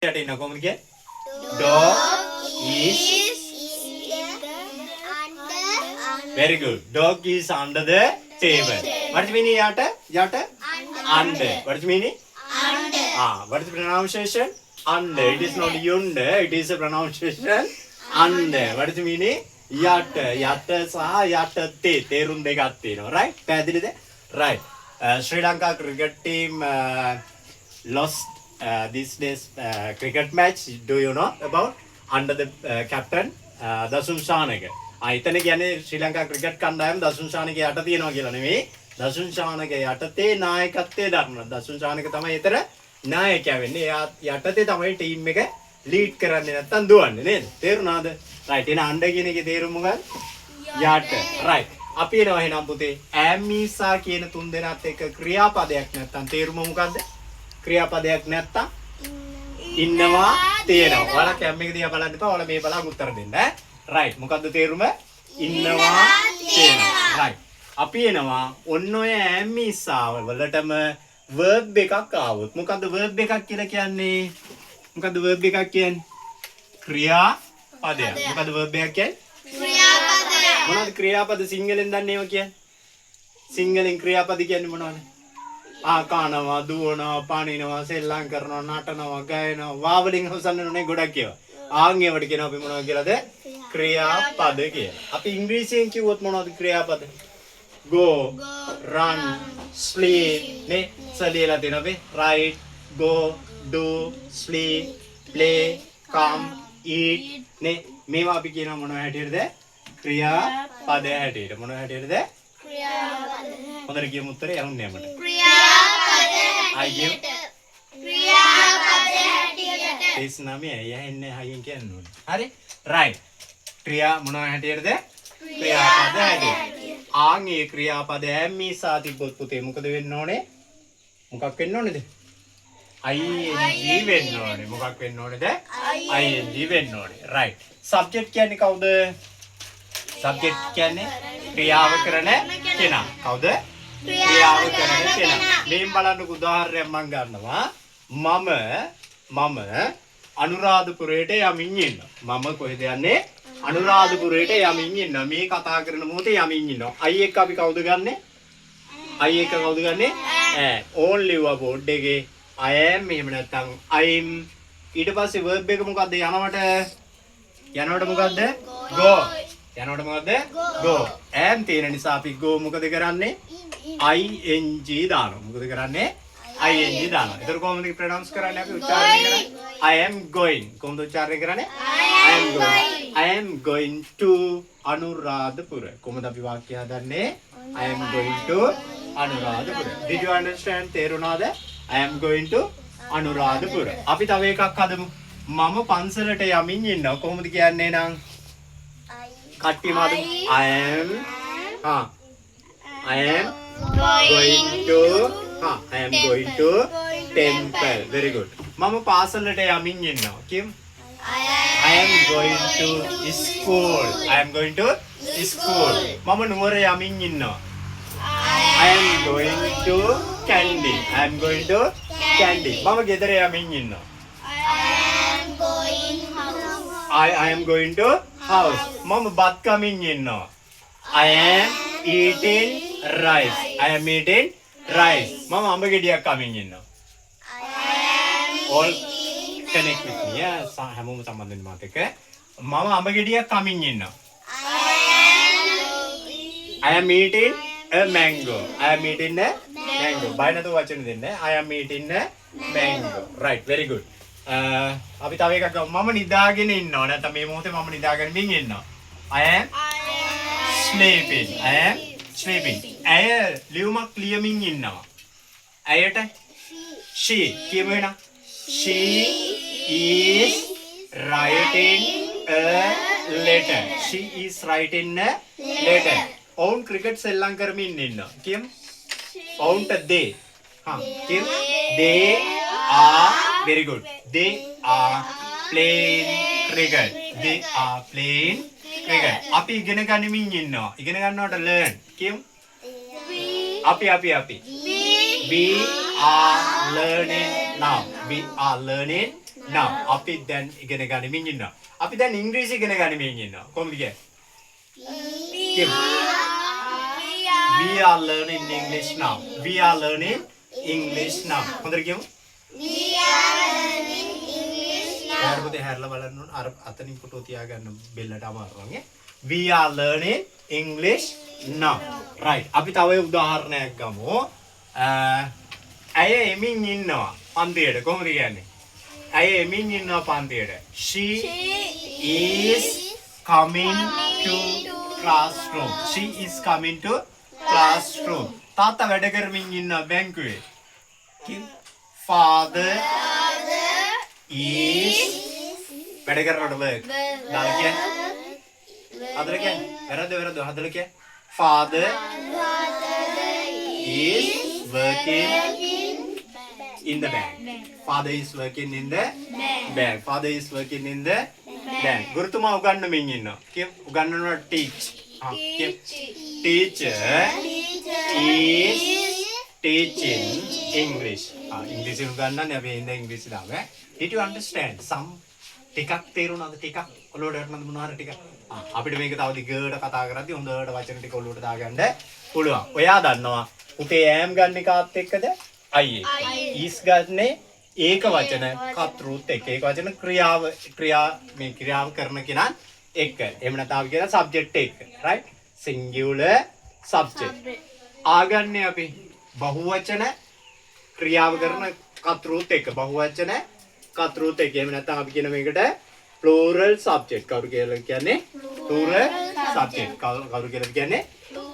Dog is very good. Dog is under the table. What is meaning yata? Yata? Under. What is meaning? Under. What is the pronunciation? Under. It is not yonder. It is a pronunciation. Under. What is the meaning? Yata. Yata saha yata te. Terun dekat te. Right? Padilide? Right. Sri Lanka cricket team lost this day's cricket match. Do you know about? Under the captain Dasun Shanaka. එතන කියන්නේ ශ්‍රී Lanka cricket කණ්ඩායම දසුන් ශානකේ යට තියනවා කියලා නෙමෙයි. දසුන් ශානකේ යටතේ නායකත්වයේ දරනවා. දසුන් ශානක තමයි ඒතර නායකයා වෙන්නේ. එයා යටතේ තමයි ටීම් එක ලීඩ් කරන්නේ නැත්තම් දුවන්නේ නේද? තේරුණාද? රයිට්. එහෙනම් අnder කියන එකේ තේරුම මොකක්ද? යට. රයිට්. අපි එනවා එහෙනම් පුතේ ඈමීසා කියන තුන් දෙනාත් එක්ක ක්‍රියාපදයක් නැත්තම් තේරුම මොකද්ද? ක්‍රියාපදයක් නැත්තම් ඉන්නවා තියෙනවා. ඔයාලා කැම් එක දිහා බලන්න එපා. ඔයාලා මේ බලන් උත්තර දෙන්න ඈ. right මොකද්ද තේරුම ඉන්නවා තියෙනවා right අපි එනවා ඔන්න ඔය ඈමීසාව වලටම verb එකක් ආවොත් මොකද්ද verb එකක් කියලා කියන්නේ මොකද්ද verb එකක් කියන්නේ ක්‍රියාපදයක් මොකද්ද verb එකක් කියන්නේ ක්‍රියාපදයක් මොනවද ක්‍රියාපද සිංහලෙන් දන්නේ ඒවා කියන්නේ සිංහලෙන් ක්‍රියාපද කියන්නේ මොනවද කනවා දුවනවා පනිනවා සෙල්ලම් කරනවා නටනවා ගයනවා වාවලින් හොසන්නනේ ගොඩක් ඒවා ආන්ගේවට කියනවා අපි මොනවද කියලාද ක්‍රියාපද කියලා. අපි ඉංග්‍රීසියෙන් කිව්වොත් මොනවද ක්‍රියාපද? go, run, sleep නේ සලියලා තියෙනවා අපි write, go, do, sleep, play, come, eat නේ මේවා අපි කියනවා මොනවා හැටියටද? ක්‍රියාපද හැටියට. මොනවා හැටියටද? ක්‍රියාපද. හොඳට කියමු උත්තරේ යන්නේ අපිට. ක්‍රියාපද හැටියට. ක්‍රියාපද හැටියට. ඒස් නමේ ඇහෙන්නේ හයියෙන් කියන්න ඕනේ. හරි? right. ක්‍රියා මොනවා හැටියටද? ක්‍රියාපද හැටියට. ආන්ගේ ක්‍රියාපද ඈමීසා තිබ්බොත් පුතේ මොකද වෙන්න ඕනේ? මොකක් වෙන්න ඕනේද? ing වෙන්න ඕනේ. මොකක් වෙන්න ඕනේද? ing වෙන්න ඕනේ. right. subject කියන්නේ කවුද? subject කියන්නේ ක්‍රියාව කරන කෙනා. කවුද? ක්‍රියාව කරන කෙනා. මේන් බලන්නකෝ උදාහරණයක් මම ගන්නවා. මම අනුරාධපුරයට යමින් ඉන්නවා. මම කොහෙද යන්නේ? අනුරාධපුරයට යමින් ඉන්නවා. මේ කතා කරන මොහොතේ යමින් ඉන්නවා. අයි එක්ක අපි කවුද ගන්නෙ? අයි එක්ක කවුද ගන්නෙ? only word එකේ I am එහෙම නැත්නම් I'm ඊට පස්සේ verb එක මොකද්ද? යනවට මොකද්ද? go. යනවට මොකද්ද? go. am තියෙන නිසා අපි go මොකද කරන්නේ? ing දානවා. මොකද කරන්නේ? ing දානවා. ඒතර කොහොමද ප්‍රොනවුන්ස් කරන්නේ අපි උච්චාරණය කරන්නේ? I am going. කොහොමද උච්චාරණය කරන්නේ? I am going to Anuradhapura. කොහොමද අපි වාක්‍යය හදන්නේ? I am going to Anuradhapura. Did you understand? තේරුණාද? I am going to Anuradhapura. අපි තව එකක් හදමු. මම පන්සලට යමින් ඉන්නවා. කොහොමද කියන්නේ නම්? කට්ටියම හදමු. I am going to temple. Very good. මම පාසලට යමින් ඉන්නවා. කියමු. I am going to school. I am going to school. මම නුවර යමින් ඉන්නවා. I am going to candy. I am going to candy. මම ගෙදර යමින් ඉන්නවා. I am going to house. මම බත් කමින් ඉන්නවා. I am eating rice. I am eating rice. මම අඹ ගෙඩියක් කමින් ඉන්නවා. all connect with me. හැමෝම සම්බන්ධ වෙන්න මාත් එක්ක. මම අඹ ගෙඩියක් කමින් ඉන්නවා. I am eating a mango. I am eating a mango. බය නැතුව වචන දෙන්න. I am eating a mango. Right, very good. අපි තව එකක් ගමු. මම නිදාගෙන ඉන්නවා. නැත්නම් මේ මොහොතේ මම නිදාගෙන ඉන්නවා. I am sleeping. I am sleeping. ඇය ලියුමක් ලියමින් ඉන්නවා. ඇයට she කියමු එහෙනම්. She is writing a letter. She is writing a letter. ඔවුන් ක්‍රිකට් සෙල්ලම් කරමින් ඉන්නවා. කියමු. ඔවුන්ට they. කියමු. They are very good. They are playing cricket. They are playing cricket. අපි ඉගෙන ගනිමින් ඉන්නවා. ඉගෙන ගන්නවට learn. කියමු. අපි. We are learning now. We are learning now අපි දැන් ඉගෙන ගනිමින් ඉන්නවා. අපි දැන් ඉංග්‍රීසි ඉගෙන ගනිමින් ඉන්නවා. කොහොමද කියන්නේ? We are learning English now. We are learning English now. හොඳට කියමු. We are learning English now. යාළුවෝ හැරලා බලන්න ඕන. අර අතනින් ෆොටෝ තියාගන්න බෙල්ලට අමාරු වගේ. We are learning English now. Right. අපි තව උදාහරණයක් ගමු. ඇය එමින් ඉන්නවා පන්තියට. කොහොමද කියන්නේ? ඇය එමින් ඉන්නවා පන්තියට. She is coming to classroom. She is coming to classroom. තාත්තා වැඩ කරමින් ඉන්නවා බැංකුවේ. Father is වැඩ කරනකොට work. දාලා කියන්නේ. හදලා කියන්නේ. වැරද්ද හදලා කියන්නේ. Father is working in the bank. Father is working in the bank. Father is working in the bank. ගුරුතුමා උගන්වමින් ඉන්නවා. උගන්වනවා teach. Teacher is teaching English. English උගන්වන්නේ අපි ඉන්න ඉංග්‍රීසි දාමු. Did you understand some? ටිකක් තේරුණාද ටිකක්? ඔලුවට වැටුණාද මොනවාර ටිකක්? අපිට මේක තව දිගට කතා කරද්දී හොඳට වචන ටික ඔලුවට දාගන්න පුළුවන්. ඔයා දන්නවා පුතේ am ගන්න කාත් එක්කද? I. is ගන්නේ ඒක වචන කතෘත් එක්ක. ඒක වචන ක්‍රියාව කරන කෙනා එක්ක. එහෙම නැත්නම් අපි කියන subject එක්ක. right? singular subject. ආගන්නේ අපි බහුවචන ක්‍රියාව කරන කතෘත් එක්ක. බහුවචන කතෘත් එක්ක. එහෙම නැත්නම් අපි කියන මේකට plural subject. කවුරු කියලා කියන්නේ plural subject. කවුරු කියලා කියන්නේ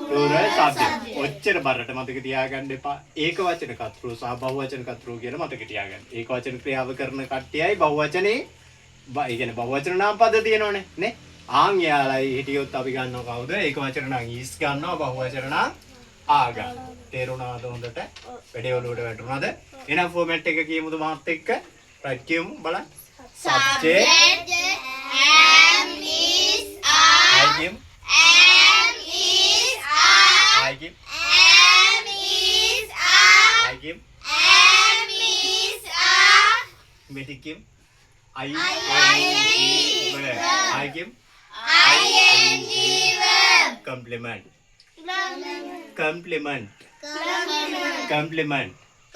plural subject. ඔච්චර බරට මතක තියාගන්න එපා. ඒක වචන කතෘ සහ බහුවචන කතෘ කියලා මතක තියාගන්න. ඒක වචන ක්‍රියාව කරන කට්ටියයි බහුවචනේ ඒ කියන්නේ බහුවචන නාම පද තියෙනවනේ නේ. ආන් යාලයි හිටියොත් අපි ගන්නවා කවුද? ඒක වචන නම් is ගන්නවා බහුවචන නම් ආ ගන්නවා. තේරුණාද හොඳට? වැඩේ ඔලුවට වැටුණාද? එහෙනම් ෆෝමැට් එක කියමුද මාත් එක්ක? right කියමු බලන්න. subject am is are. I give. Am is are. I give. Am is are. I give. Am is are. Metik give. I verb. I give. ing verb. Complement. Complement. Complement. Complement. Complement.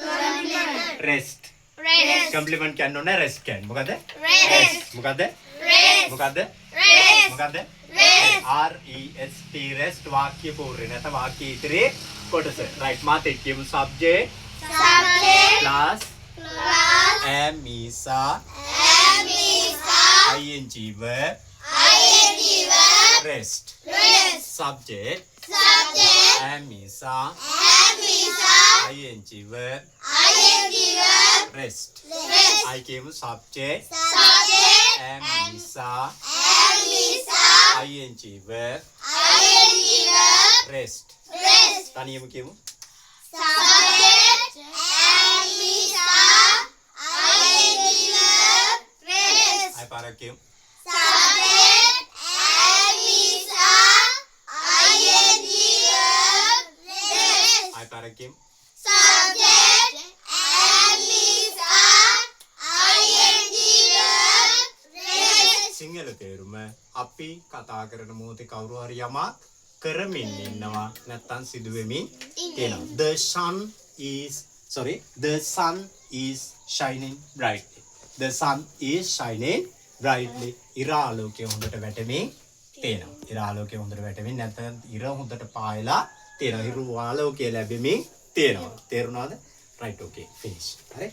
Complement. Rest. Rest. Complement කියන්නේ rest කියන්නේ. මොකද? Rest. මොකද? Rest. මොකද? Rest. මොකද? Rest. R E S T rest වාක්‍ය පූර්ණේ නැත්නම් වාක්‍ය ඉදිරියේ කොටස. right මාතේ කියමු subject Subject. plus Plus. am is are Am is are. ing verb ing verb. rest. Rest. Subject Subject. am is are Am is are. ing verb ing verb. rest. Rest. I කියමු subject Subject. am is are Am is are. ing verb ing verb. rest. Rest. තනියම කියමු. Subject. Am is are. ing verb. Rest. අය පාරක් කියමු. Subject. Am is are. ing verb. Rest. අය පාරක් කියමු. Subject. Am is are. ing verb. Rest. Sinhala තේරුම අපි කතා කරන මොහොතේ කවුරු හරි යමක් කරමින් ඉන්නවා නැත්නම් සිදු වෙමින් තියෙනවා. The sun is shining brightly. The sun is shining brightly. ඉර ආලෝකය හොඳට වැටෙමින් තියෙනවා. ඉර ආලෝකය හොඳට වැටෙමින් නැත්නම් ඉර හොඳට පායලා තියෙනවා. ඉර ආලෝකය ලැබෙමින් තියෙනවා. තේරුණාද? right okay finish. හරි.